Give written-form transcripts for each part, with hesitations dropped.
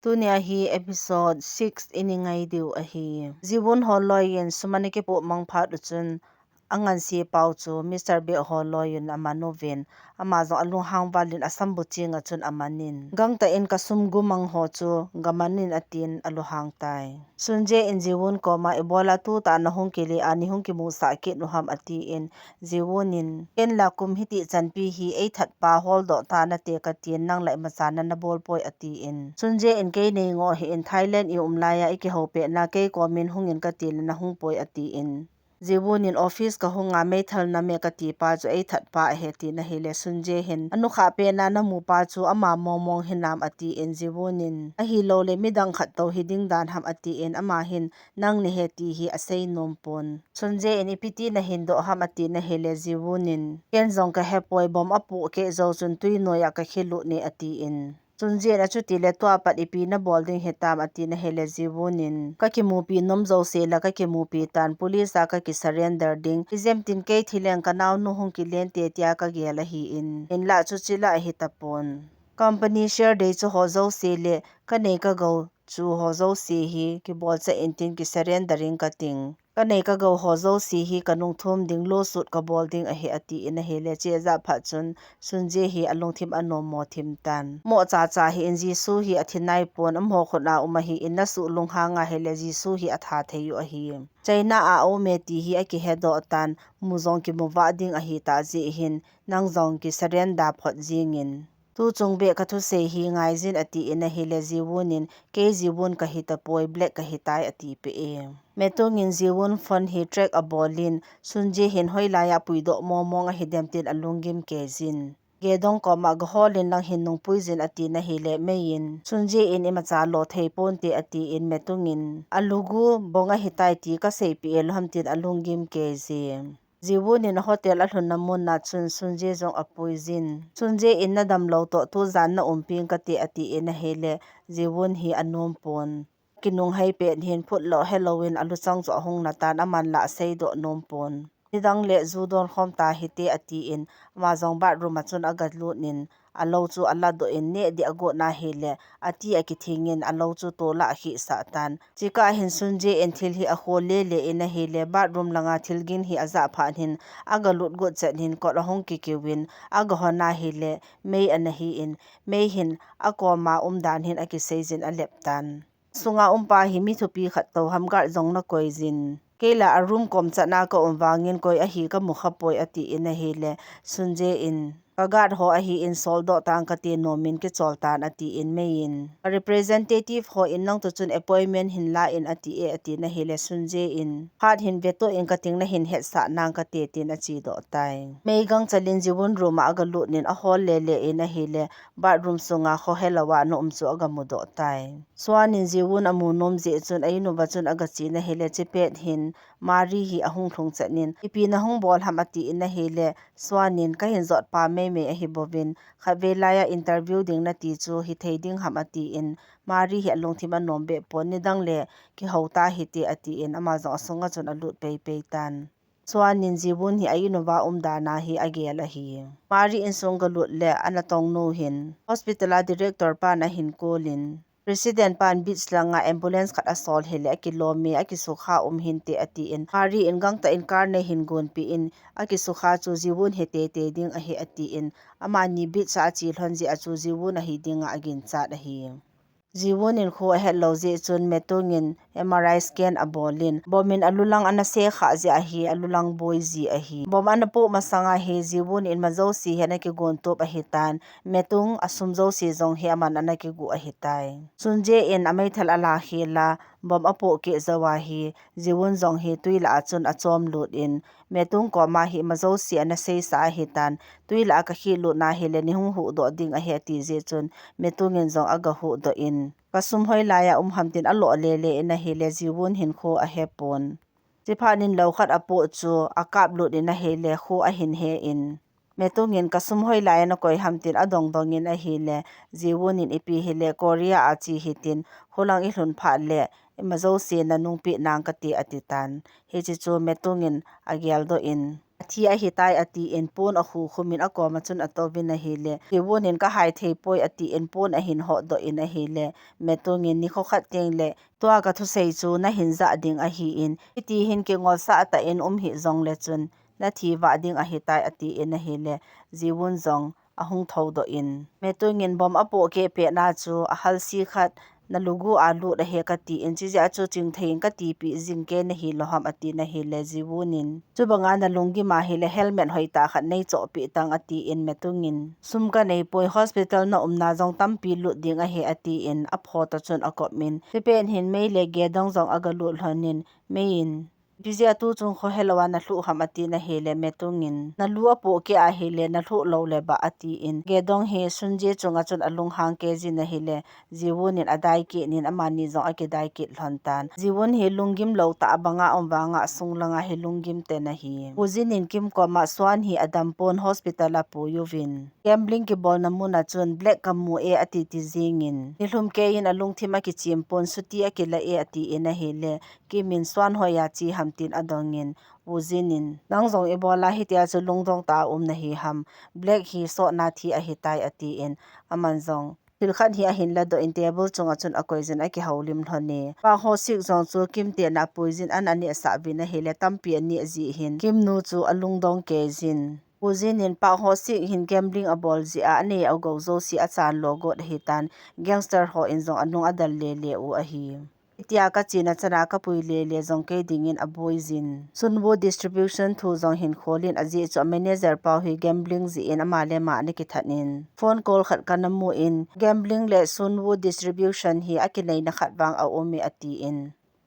Tunia hi episode 6 iningay diu ahi. Ziwun holoyin sumaniki po mang phat uchun angan si pau chu Mr. Be holoyin amanovin amazong alung hang balin asam buchi nga chun amanin. Gang ta in kasum gumang ho chu gamanin atin aluhang tai. Sunje in ziwun ko ma ebola tu ta nahung kili ani hung ki musa ki nuham ati in ziwunin ken la kum hiti chanpi hi ei that pa hol do ta na te ka tin nang lai masana na bol poi ati in. Sunje in ke nei ngo hi in Thailand i umlaya iki hope na ke komin hungin ka til na hung poi ati in. Ziwunin office ka hunga may thal na me ka ti pa chu ei that pa heti na hile sunje hin anu kha pe na na mu pa chu ama momong hinam ati in ziwunin a hi lo le midang khat to hiding dan ham ati in ama hin nang ni heti hi asei nompon sunje in ipiti na hin do ham ati na hile ziwunin ken zong ka hepoi bom apu ke zo chun tui no ya ka khilu ni ati in. Sunje na chuti le tua pat ipi na bolding hetam ati na hele ziwunin ka ki mupi nom zo se la ka ki mupi tan police ka ki surrender ding izem tin ke thileng ka naw nu hung ki len te tia ka gela hi in la chu chila hi tapon company share de chu ho zo se le ka nei ka go chu ho zo se hi ki bol cha intin ki surrendering ka ting ka nei ka go ho zo si hi kanung thum ding lo sut ka bolding a hi ati in a hele che za pha chun sunje hi along thim anom mo thim tan mo cha cha hi in jisu hi athinai pon amho khona umahi inna su lungha nga hele jisu hi atha theyu a hi China a o me ti hi aki hedo tan muzong ki muwa ding a hi ta ji hin nang zong ki surrender phot jingin tu chungbe ka thu se hi ngai jin ati in a hele jiwunin ke jiwun ka hi tapoi black ka hi tai ati pe e metungin ziwun phone hi track a bolin sunje hin hoilaya puido momong a hidem tin alungim ke jin gedong ko ma gholin lang hin nung puizin ati na hile meyin sunje in imacha lo thei pon te ati in metungin alugu bonga hitai ti ka sei pi elham tin alungim ke ji ziwunin hotel alhun namun na chun sunje jong apuizin sunje in na dam lo to tu zan na umping ka te ati in a hele ziwun hi anom pon kinung hai pe hin phut lo Halloween alu chang zo hung na tan aman la sei do nom pon nidang le zudon khom ta hite ati in ma zong ba room achun agat lu nin alo chu ala do in ne di ago na hele ati aki thingin alo chu to la hi sa tan chika hin sunje en thil hi a khole le in a hele ba room langa thilgin hi aza phan hin aga lut go chan hin ko hong ki ki win aga hona hele mei an hi in mei hin akoma dan hin aki seizin a lep tan sunga umpa hi mi thupi khat to hamgar zong na koizin kela a room kom chana ka umwangin koi a hi ka mukha poi ati in a hele sunje in kagat ho a hi in soldo tang ka te nomin ke choltan ati in mein representative ho in nang to chun appointment hin la in ati na hele sunje in hat hin veto in ka ting na hin het sa nang ka te tin a chi do tai mei gang chalin jiwun room aga lut nin a hol le le in a hele bathroom sunga kho helawa no umchu aga mu do tai swanin jiwun amu nom je chun ainu ba chun aga chi na hele chepet hin mari hi ahung thung chanin ipi na hung bol hamati in a hele swanin ka hin zot pa me a hi bovin khavelaya interview ding na ti chu hi theiding hamati in mari hi alung thima nombe pon ni dang le ki hota hi ti ati in ama zo songa chun alut pe pe tan swanin jiwun hi ainuwa dana hi agela hi mari in songa lut le anatong no hin hospital director pa na hin kolin President pan beach langa ambulance khat asol hele akilomi akisukha hinte ati in mari in gang ta in car na hin gun pi in akisukha chu jiwun hete te ding a he ati in amani beach sa chi hlonji achu jiwun a hi dinga agin chat a hi jiwun in kho hello je chun metungin MRI scan abolin bomin alulang ana se kha je a hi alulang boy ji a hi bom ana po masanga he jiwun in mazo si hena ki gon top a hitan metung asum zo si jong he man ana ki gu a hitai sunje in amai thal ala hela bom apo ke zawa hi jiwun jong he tuila achun achom lut in metung ko ma hi mazo si ana sei sa hitan tuila ka hi lu na hele ni hu do ding a he ti je chun metungin jong aga hu do in kasum hoi laya hamtin alo lele in a hele jiwun hin kho a hepon chiphanin lokhat apo chu akap lut in a hele kho a hin he in metungin kasum hoi laya na koi hamtin adong dongin a hele jiwunin ipi hele korea achi hitin holang i hlun pha le mazo se na nungpi nang ka ti atitan he chi chu metungin agyal do in thi a hitai ati in pon a khu khumin a koma chun atobin a hile tiwunin ka hai thei poi ati in pon a hin ho do in a hile metungin ni kho khat teng le tua ka thu sei chu na hin za ding a hi in ti hin ke ngol sa ata in hi zong le chun na thi wa ding a hitai ati in a hile jiwun zong ahung tho do in metungin bom apo ke pe na chu a hal si khat na lugu alu da he ka ti in chi ja chu ching thein ka ti pi jing ke na hi loham ati na hi le jiwunin chu banga na lungi ma hi le helmet hoi ta khat nei cho pi tang ati in metungin sum ka nei poi hospital na umna jong tam pi lu ding a he ati in a pho ta chun a kop min pen hin mei le ge dong jong aga lu hlonin mein Bizia tu chung kho helwa na hlu ham ati na hele metungin na lua po ke a hele na hlu lo le ba ati in gedong he sunje chunga chun alung hang ke ji na hele jiwunin adai ke nin amani zo ake dai ke hlontan jiwun he lungim lo ta banga ombanga sunglanga he lungim te na hi uzinin kim ko ma swan hi adampon hospital a pu yuvin gambling ke bol na muna chun black kamu e ati ti zingin nilhum ke in alung thima ki chimpon suti ake la e ati in a hele kimin swan hoya chi hamtin adongin uzinin nangjong ebola hitia chu lungdong ta na hi ham black hi so na thi a hitai ati in amanjong tilkhan hi a hin la do in table chunga chun a koizin a ki haulim thone pa ho sik jong chu kim te na puizin an ani sa bin a hele tampi ani ji hin kim nu chu alungdong ke jin uzinin pa ho sik hin gambling a bol ji a ne au go zo si a chan logo da hitan gangster ho in jong anung adal le le u a hi itia ka china chana ka puile le jong ke dingin a boizin sunbo distribution thu jong hin kholin aji cho manager pa hui gambling ji in amale ma ne ki thatin phone call khat kanamu in gambling le sunbo distribution hi akinai na khat wang a omi ati in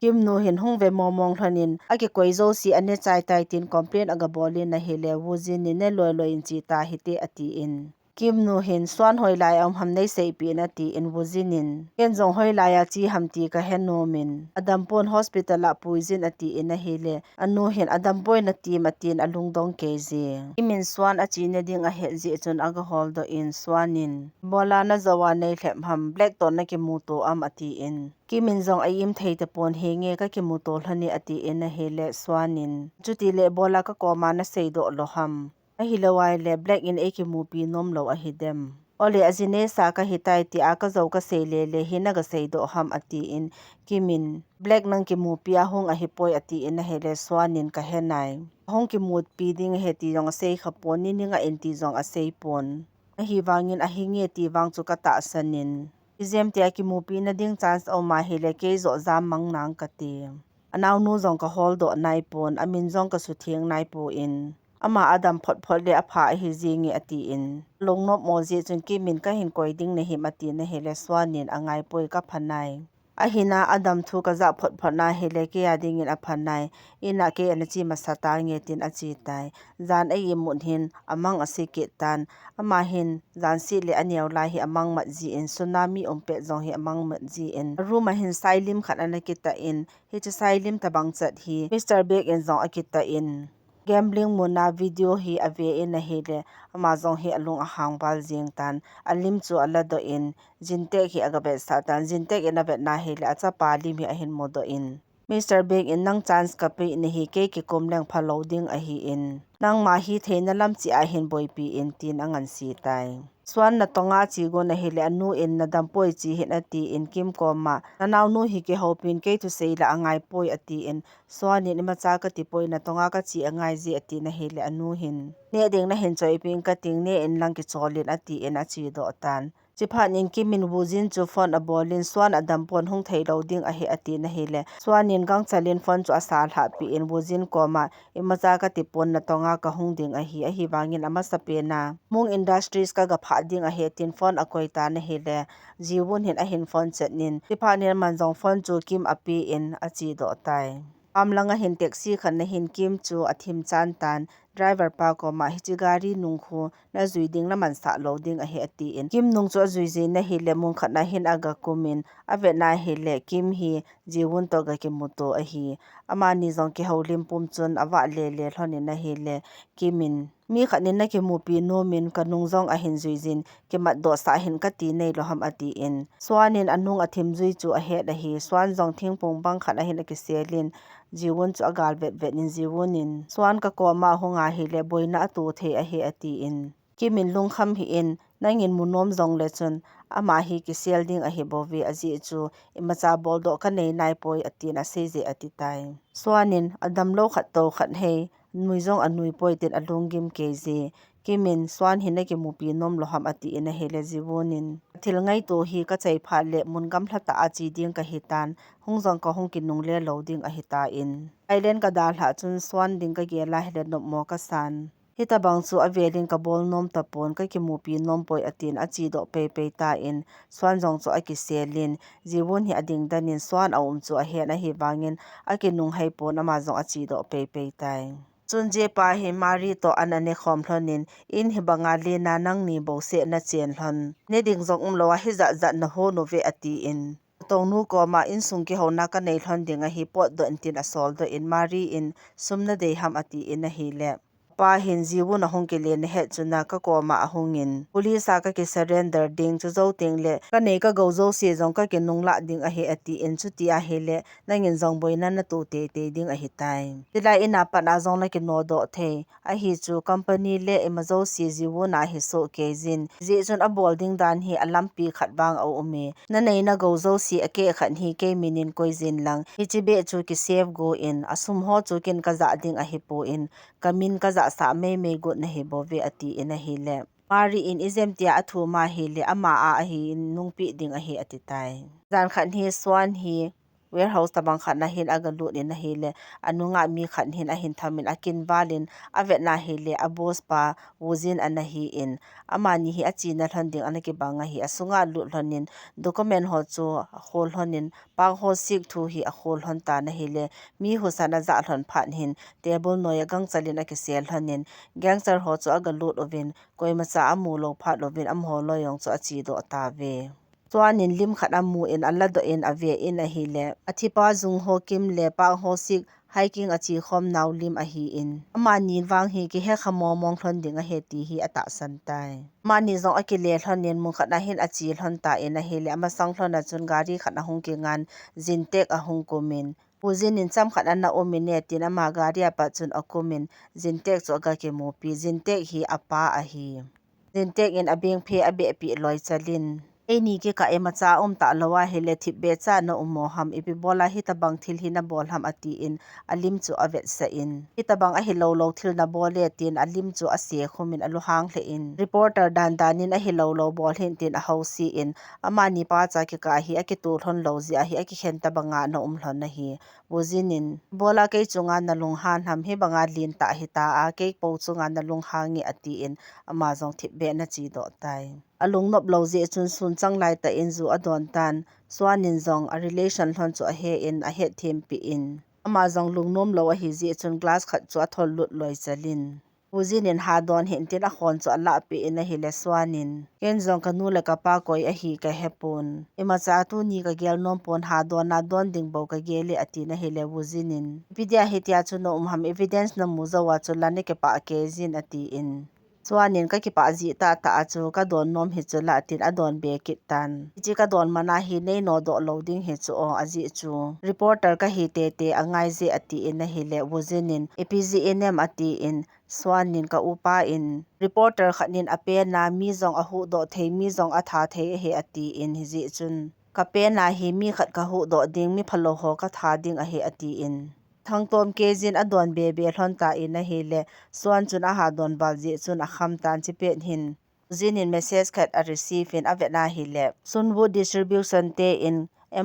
kim no hin hung ve momong thanin ake koizo si ane chai tai tin complain aga bolin na hele wuzin ni ne loi loi in chi ta hite ati in kim nu hin swan hoi lai am ham nei sei pi na ti in wuzinin ken jong hoi lai a chi ham ti ka hen no min adampon hospital a puizin ati in a hele anu hin adampoi na ti matin alung dong ke ji imin swan a chi ne ding a he ji chun aga hol do in swanin bola na zawa nei thlem ham black ton na ki mu to am ati in kimin jong aim thei te pon henge ka ki mu to hlani ati in a hele swanin chuti le bola ka koma na sei do loham ahilawai le black in eki mupi nom lo ahidem ole azine sa ka hitai ti aka zo ka seile le hinaga seido ham ati in kimin black nang ki mupi ahung a hipoi ati in hele swanin ka henai hong ki mut pi ding heti jong sei khapon ni ninga enti jong a sei pon ahi wangin ahinge ti wang chu ka ta sanin izem ti aki mupi na ding chance o ma hele ke zo zam mang nang ka ti anaw nu jong ka hol do nai pon amin jong ka su thieng nai po in ama adam phot le apha hi jingi ati in longnop moji chun ki min ka hin koiding ne hi mati na hele swanin angai poi ka phanai ahina adam thu ka za phot na hele ke ading in aphanai ina ke anachi masata nge tin achi tai zan ai mun hin amang asike tan ama hin zan si le aniaw la hi amang ma ji in tsunami ompe jong hi amang ma ji in ruma hin sailim khanana kita in hi cha sailim tabang chat hi Mr. Big in jong akita in gambling muna video hi ave in a hele amazon hi alung a hangbal jing tan alim chu alado in jinte hi agabe satan jinte in a bet na hele acha pali mi a hin modo in Mr. Big in nang chance ka pe ni hi ke ki komleng phaloading a hi in nang ma hi theina lam chi a hin boi pi in tin angan si tai swan na tonga chi go na hele anu in na dampoi chi hin ati in kim koma nanaw nu hi ke hopin ke tu seila angai poi ati in swan ni ma cha ka ti poi na tonga ka chi angai ji ati na hele anu hin ne ding na hin choi pin ka ting ne in lang ki cholin ati in a chi do tan chiphan in kimin wuzin chu phone a bolin swan adam pon hung thei loading a he ati na hele swan in gang chalin phone chu asal ha pi in wuzin koma imacha ka ti pon na tonga ka hung ding a hi wangin ama sape na mung industries ka ga pha ding a he tin phone a koi ta na hele jiwun hin a hin phone chatnin chiphan in manjong phone chu kim api in a chi do tai amlanga hin taxi khan na hin kim chu athim chan tan driver pa ko ma hi chi gari nungkhu na zuiding la man sa loading a he ati in kim nung chu zuije na hi le mung khat na hin aga kumin ave na hi le kim hi jiwun to ga ki muto a hi amani jong ki holim pum chun awa le le hloni na hi le kimin mi khanin na ki mupi no min kanung jong a hin zuijin ki mat do sa hin ka ti nei lo ham ati in swanin anung athim zui chu a he da hi swan jong thing pung bang khat a hin a ki selin jiwun chu agal vet vet nin jiwunin swan ka ko ma hunga ama hi le boina atu the a he ati in kimin lungkham hi in nangin munom zong le chun ama hi ki selding a hi bovi aji chu imacha boldo ka nei nai poi atin a seje ati tai swanin adam lo khat to khat he nuizong anui poi tin alungim keji kimin swan hina ki mupi nom loham ati ina hele jiwonin thil ngai to hi ka chei pha le mungam hla ta achi ding ka hitan hungjong ka hung ki nung le loading a hita in island ka dal ha chun swan ding ka gela hele no mo ka san hita bang chu avelin ka bol nom tapon ka ki mupi nom poi atin achi do pe pe ta in swan jong chu aki selin jiwon hi ading danin swan a chu a he na hi bangin aki nung hai pon ama jong achi do pe pe tai chunje pa hi mari to anane khom thlonin in hi banga le na nang ni bo se na chen thon ne ding jong lo hi za za na ho no ve ati in tonu ko ma in sung ki hona ka nei thon ding a hi pot do tin asol do in mari in sumna de ham ati in a hi le pa hin jiwu na hong ke le ne he chuna ka ko ma ahungin police ka ki surrender ding chu zo ting le ka nei ka go zo se jong ka ke nung la ding a he ati in chu ti a he le nangin jong boina na tu te te ding a hi tai tila ina pa na jong la ki no do the a hi chu company le emazo si jiwu na hi so ke jin ji chun a bolding dan hi alampi khat bang au umi na nei na go zo si ake khan hi ke minin koi jin lang hi chi be chu ki save go in asum ho chu kin ka za ding a hi po in kamin ka za sa me me go na hi bo ve ati in a hi le mari in izem tia athu ma hi le ama a hi nungpi ding a hi ati tai zan khan hi swan hi warehouse tabang khan na hin agalu ni na hi le anunga mi khan hin a hin thamin akin balin avet na hi le abos pa wuzin ana hi in ama ni hi achi na thanding anaki banga hi asunga lu hlonin document ho chu hol honin pa ho sik thu hi a hol hon ta na hi le mi hu sana za hlon phan hin table noya gang chalin aki sel hlonin gangster ho chu agalu ovin koimacha amu lo phat lovin am ho lo yong chu achi do ta ve chuanin lim khat amu in alla do in ave in a hi le athipa jung ho kim le pa ho sik hiking achi khom naw lim a hi in ama ni wang hi ki he khamo mong thlon ding a he ti hi ata san tai mani zong akile thlonin mu khat na hin achi thlon ta in a hi le ama sang thlona chun gari khat na hung ki ngan jintek a hung komin puzin in cham khat na omine tin ama gari apa chun akumin jintek chu ga ke mo pi jintek hi apa a hi jintek in abeng phe abe pi loi chalin eni ke ka emacha ta lawa hele thibbe cha na umo ham ipi bola hi tabang thil hi na bol ham ati in alim chu avet sa in hi tabang a hi lo lo thil na bole tin alim chu a se khumin alu hang hle in reporter dan danin a hi lo lo bol hin tin a hausi in amani pa cha ki ka hi aki tu thon lo ji a hi aki khen tabanga na hlon na hi bozinin bola ke chunga na lung han ham hi banga lin ta hi ta a ke po chunga na lung hangi ati in ama jong thibbe na chi do tai alung nop lo je chun sun chang lai ta in zu adon tan swanin zong a relation hlon chu a he in a he them pi in ama jong lungnom lo a hi je chun glass khat chu a thol lut loi chalin uzinin ha don hin tin a khon chu ala pi in a hi le swanin ken jong kanu le ka pa koi a hi ka hepon ema cha tu ni ka gel nom pon ha don na don ding bo ka gele ati na hi le uzinin vidia hitia chu no ham evidence na mu zawa chu lane ke pa ke jin ati in chuanin ka ki pa ji ta ta chu ka don nom hi chu la tin adon be ki tan ji ka don mana hi nei no do loading hi chu o aji chu reporter ka hi te te angai je ati in a hi le wuzinin epgnm ati in swanin ka upa in reporter khanin ape na mi zong a hu do thei mi zong a tha thei he ati in hi ji chun ka pe na hi mi khat ka hu do ding mi phalo ho ka tha ding a he ati in thangtom kejin adon be be hlon ta in a hi le swan chun a ha don bal ji chun a kham tan chi pen hin zinin message khat a receive in avena hi le sunwood distribution te in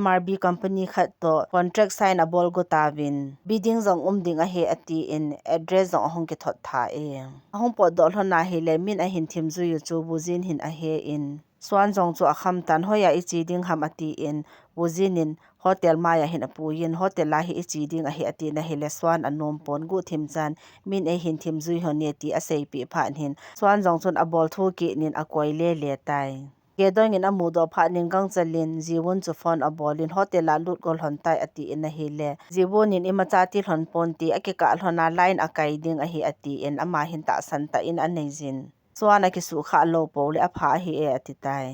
MRB company khat to contract sign a bol go tawin bidding zong ding a he ati in address zong hong ke thot tha e hong po dol hona hi le min a hin thim zu yu chu buzin hin a he in swan zong chu a kham tan hoya ichi ding ham ati in buzinin hotel maya hin apu yin hotel la hi ichi ding a hi ati na hi le swan anom pon gu thim chan min e hin thim zui hone ti a sei pi phan hin swan jong chun a bol thu ki nin a koi le le tai ke dong in amu do pha ning gang chalin jiwon chu phone a bolin hotel la lut gol hon tai ati in a hi le jiwon in ima cha ti hlon pon ti ake ka hlona line akai ding a hi ati in ama hin ta san ta in anejin swan a ki su kha lo po le a pha hi e ati tai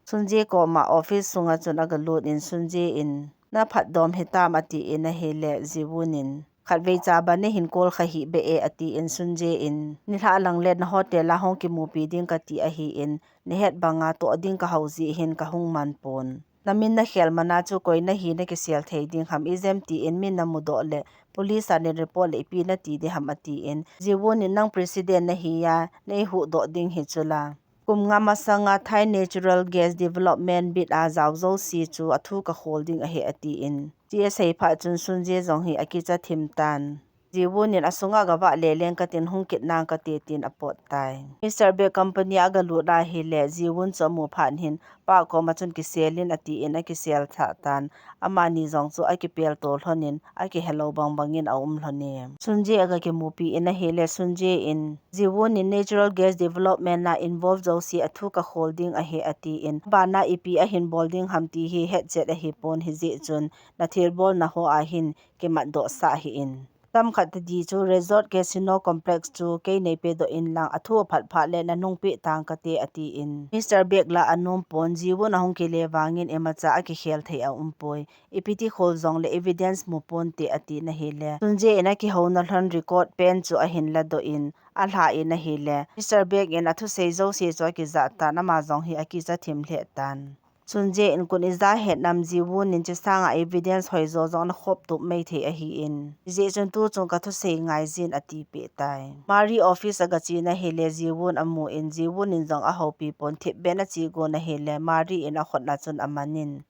sunje ko ma office sunga chun aga lut in sunje in na phat dom heta mati in a hele jiwunin khatvei chaba ne hin kol kha hi be e ati in sunje in ni hla lang let na hotel la hong ki mu pi ding ka ti a hi in ni het banga to ding ka hauzi hin ka hung man pon namin na khel mana chu koi na hi na ki sel thei ding ham izem ti in min na mu do le police an report le pi na ti de ham ati in jiwon in nang president na hi ya nei hu do ding hi chula kum nga masanga Thai Natural Gas Development bit a zawzo si chu athu ka holding a he ati in TSA pha chun sunje jong hi akicha thim tan jiwon in asunga ga ba le leng ka tin hung kit nang ka te tin apot tai Mr. Be company aga lu da hi le jiwon chamu phan hin pa ko ma chun ki selin ati in a ki sel tha tan amani jong chu a ki pel tol honin a ki hello bang bangin a hlone sunje aga ki mupi in a hele sunje in jiwon in natural gas development na involve zo si athu ka holding a he ati in bana ipi a hin bolding hamti hi headset a hi pon hi je chun na thir bol na ho a hin ke mat do sa hi in tam khat di chu resort casino complex chu ke nei pe do in lang athu phat pha le na nung pe tang ka te ati in Mr. Bekla anom pon jiwon ahong ke le wangin emacha a ki khel thei a umpoi ipiti khol zong le evidence mu pon te ati na hele sunje ena ki hona hlan record pen chu a hin la do in a hla in a hele Mr. Bek en athu seizo se cho ki za ta na ma zong hi aki cha thim hle tan sunje in kun iza het nam jiwon in che sanga evidence hoi zo zong na khop tu mai the a hi in je chun tu chung ka thu sei ngai jin ati pe tai mari office aga chi na hele jiwon amu in jiwon in zong a hopi pon thip ben a chi go na hele mari in a khot na chun amanin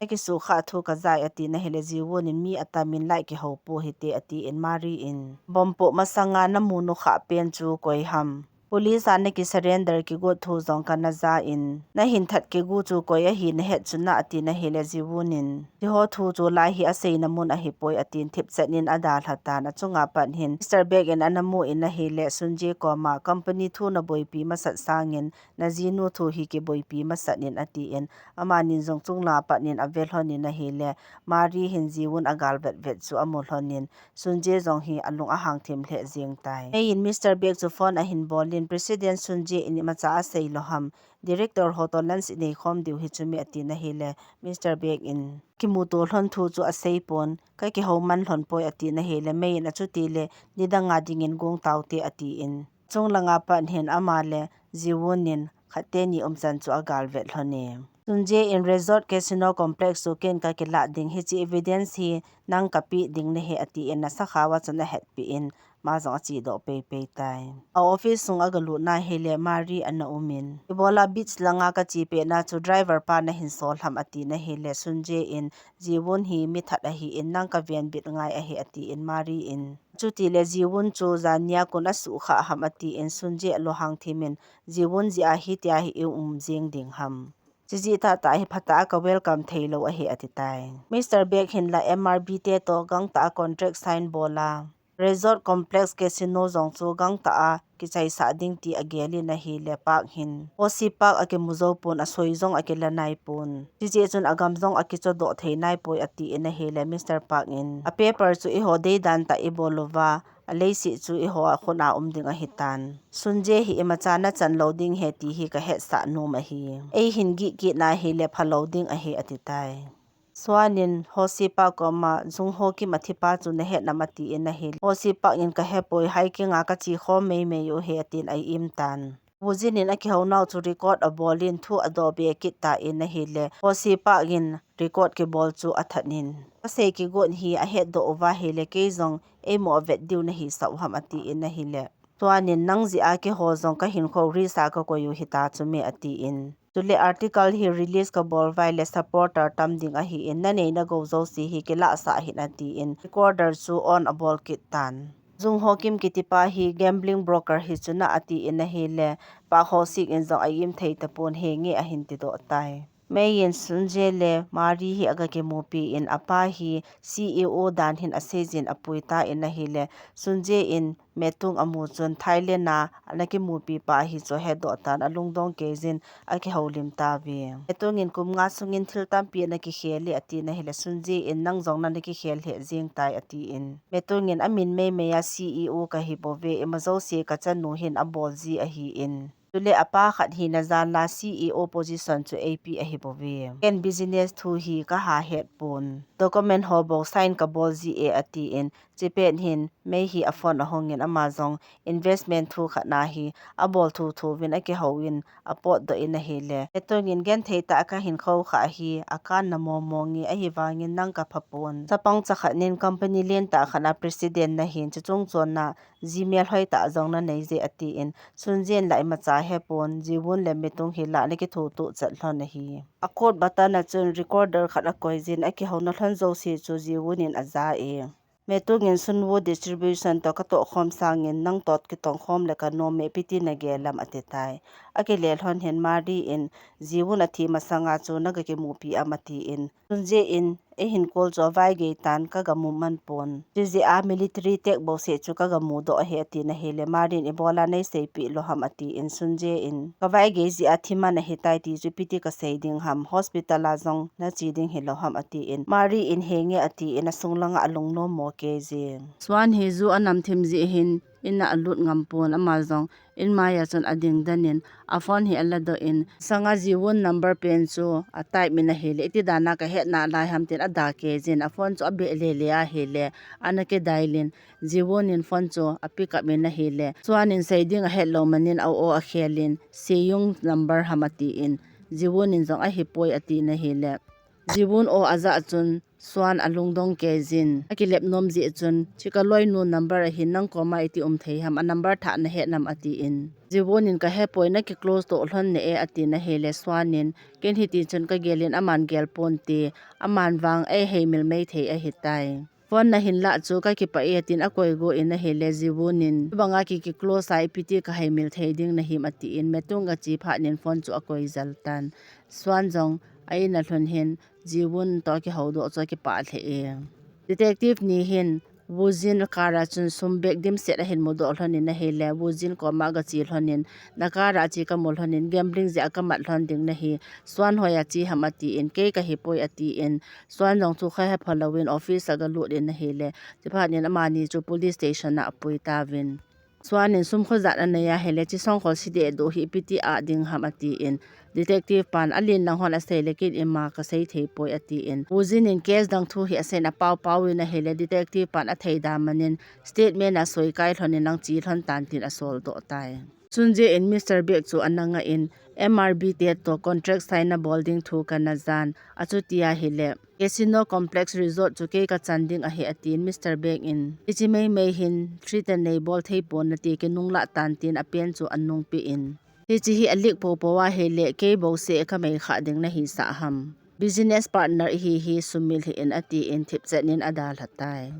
ki su kha thu ka zai ati na hele jiwon in mi atamin lai ki hopo hite ati in mari in bompo masanga na mu no kha pen chu koi ham Police ane ki surrender ki go thu zong ka na za in na hin that ki gu chu koi a hi na het chuna ati na hele jiwunin ti ho thu chu lai hi asei na mun a hi poi atin thip chanin ada thata na chunga pan hin Mr. Beg en anamu in na hele sunje ko ma company thu na boipi masat sangin na jinu thu hi ki boipi masanin ati in amanin zong chungla panin avel honin na hele mari hin jiwun agal vet vet chu amul honin sunje zong hi alung a hang thim hle jing tai hey in Mr. Beg chu phone a hin bol President Sunje in macha sei loham Director Hotolans nei khom diu hi chumi ati na hele Mr. Beg in kimuto hlon thu chu a sei pon ka ki homan hlon poi ati na hele mai na chu ti le nidanga dingin gong taute ati in chunglanga pan hen amale jiwonin khateni omchan chu agal vet hlone Sunje in resort casino complex so ken ka kila ding hi chi evidence hi nang kapi ding ne he ati in na sakhawa chana het pi in ma zong chi do pe pe tai a office sung agalu na hele mari ana umin ibola beach langa ka chi pe na chu driver pa na hin sol ham ati na hele sunje in jiwon hi mi that a hi in nang ka ven bit ngai a hi ati in mari in chuti le jiwon chu zania kuna su kha ham ati in sunje lo hang thimin jiwon ji a hi tia hi jing ding ham Jiji ta hi phata ka welcome thailo a he ati tai Mr. Bek hin la MRB te to gang ta contract sign bola Resort complex casino zong chu gang ta a ki chai sa ding ti ageli na hi le pak hin osi pak ake muzo pon asoi zong ake lanai pon jiji chun agam zong ake cho do theinai poi ati in a hele Mr. Park in a paper chu I ho dei dan ta ibolova Alesi chu I ho khona ding a hitan sunje hi emacha na chan loading he ti hi ka he sa no ma hi ei hin gi ki na hi le phaloading a hi ati tai Swanin hosipa koma zungho ki mathipa chu na he namati in a hi hosipa in ka he poi hiking a ka chi kho mei mei yo he tin ai im tan Wuzinin aki hau now to record a ballin thu adobe kita in a hi le hosipa in record ki ball chu athanin ase ki gon hi a he do over hi le ke zong e mo vet diu na hi sau ham ati in a hi le Swanin nang zi a ki ho zong ka hin kho ri sa ka ko yu hita chu me ati in Tule article hi release ka bol vai le supporter tam ding a hi in na nei na go zo si hi kila sa hi na ti in recorder chu on a ball kit tan Zung hokim kitipa hi gambling broker hi chuna ati in a hi le pa ho sik in zo ayim thei tapon he nge a hin ti do tai Mayin sunje le mari hi aga ke mopi in apa hi CEO dan hin asejin apuita in a hi le sunje in metung amu chun Thailand na anaki mopi pa hi cho he do tan alungdong ke jin aki holim ta vi metung in kum nga sungin thil tam pi na ki kheli ati na hi le sunje in nang jong na ki khel he jing tai ati in metung in amin me ya CEO ka hi bove emazo se ka chan nu hin a bol ji a hi in tule apa khat hi na zan la CEO position chu AP a hi bowe ken business thu hi ka ha het pun document ho bo sign ka bol ji e ati in chipen hin me hi afon ahongin amazon investment thu khatna hi abol thu thu win ake howin apot do in a hele etongin gen theita ka hin kho kha hi akan na momongi a hi wangin nang ka phapon chapang chakhanin company len ta khana president na hin chchung chon na gmail hoi ta jong na nei je ati in sunjen lai ma cha he pon jiwun le mitung hi la ne ki thu tu chal hlon hi akot bata na chun recorder khada koizin aki hona thon zo si chu jiwun in aza e metungin sunwo distribution to ka to khom sangin nang tot ki tong khom le ka no me piti na gelam ate tai ake le thon hen mari in jiwun athi masanga chu na ga ki mupi amati in sunje in e hin kol cho vai ge tan ka ga mu man pon ji a military tek bo se chu ka ga mu do he ti na hele marin e bola nei se pi lo ham ati in sunje in ka vai ge ji athima na hitai ti ju piti ka sei ding ham hospital a jong na chi ding hi lo ham ati in mari in henge ati in asunglanga alung no mo ke je swan he zu anam thim ji hin in alut ngam pon amazon in maya chon ading danin afon hi alado in sanga jiwon number pen chu a type mina hele iti dana ka he na lai ham tin ada ke jin afon chu abe le le a hele anake dailin jiwon in phone chu apik up mina hele chuan in saiding a hello manin au o a khelin seyung number hamati in jiwon in jong a hipoi ati na hele jiwon o aza chun swan alungdong ke jin akilep nom ji chun chikaloi nu number a hin nang koma iti thei ham a number tha na he nam ati in jiwon in ka he poina ki close to hlon ne e ati na hele swanin ken hiti chun ka gelin aman gel ponti aman wang e heimil mei thei a hitai phone na hin la chu ka ki pa e tin a koi go in a hele jiwonin banga ki close ai piti ka heimil thei ding na him ati in metunga chi pha nin phone chu a koi zaltan swan jong ai na hlon hin jiwon to ki hodo cho ki pa the e detective ni hin wuzin kara chun sumbek dim set a hin modo hlhonin na hele wuzin ko ma ga chi hlhonin nakara chi ka mol hlhonin gambling je akamat hlon ding na hi swan hoya chi hamati in ke ka hipoi ati in swan jong chu kha ha following office aga lu din na hele chiphanin amani chu police station na apui tawin swan in sum kho zat na ya hele chi song khol si de do hi piti a ding hamati in detective pan alin lang hon asai lekin ima ka sei thei poi ati in wuzin in case dang thu hi asen a pau pau in a hele detective pan a thei da manin statement a soi kai thon nang chi thon tan tin a sol do tai chunje in Mr. Bek chu ananga in MRB te to contract sign a bolding thu kana zan achutia hele casino complex resort chu ke ka chanding a he atin Mr. Bek in ichimei mei hin treat nei bol thei pon na te ke nungla tan tin a pen chu annung pi in hichi hi alik po po wa hele ke bo se ka mai kha ding na hi sa ham business partner hi sumil hi in ati in thip chenin adal hatai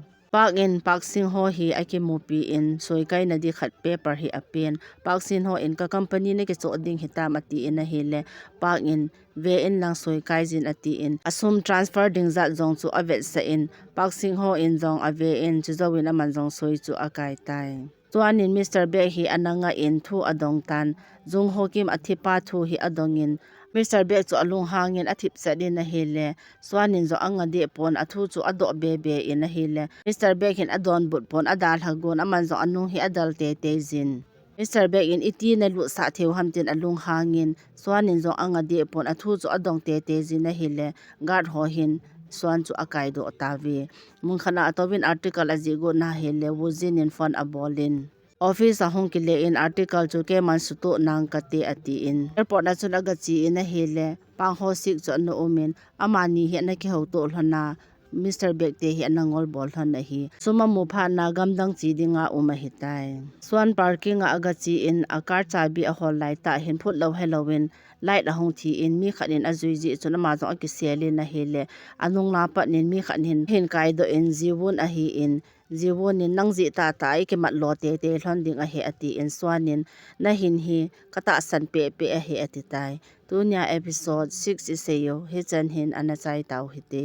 Park Sing Ho hi aki mupi in soi kai na di khat paper hi apin Park Sing Ho in ka company ne ke cho ding hitam ati in a hele Park in ve in lang soi kai jin ati in asum transfer ding za jong chu avet sa in Park Sing Ho in jong ave in chu zawin aman jong soi chu akai tai chuanin Mr. Bek hi ananga in thu adong tan jung ho kim athipa thu hi adongin Mr. Bek chu alung hangin athip sadin na hele swanin zo anga de pon athu chu ado bebe in a hele Mr. Bek hin adon but pon adal hagon aman zo anung hi adal te jin Mr. Bek in iti na lu sa theu hamtin alung hangin swanin zo anga de pon athu chu adong te jin na hele guard ho hin swan chu akai do tawi mung khana atobin article ajigo na hele wuzin in fon abolin office ahong ki le in article chu ke man su to nang kate ati in airport na chu naga chi in a hele pang ho sik chu no umin amani he na ki ho to hlana Mr. Bek te hi anangol bol hlan na hi suma mu pha na gamdang chi dinga uma hitai swan parking aga chi in akar chabi a hol lai ta hin phut lo halloween light ahong thi in mi khanin azui ji chuna ma zo ki sele na hele anung la pa nin mi khanin hin kai do in jiwon a hi in jiwon in nang ji ta ta ke mat lo te hlon ding a he ati in swanin na hin hi kata san pe a he ati tai tunya episode 6 iseyo he chan hin anachai tau hite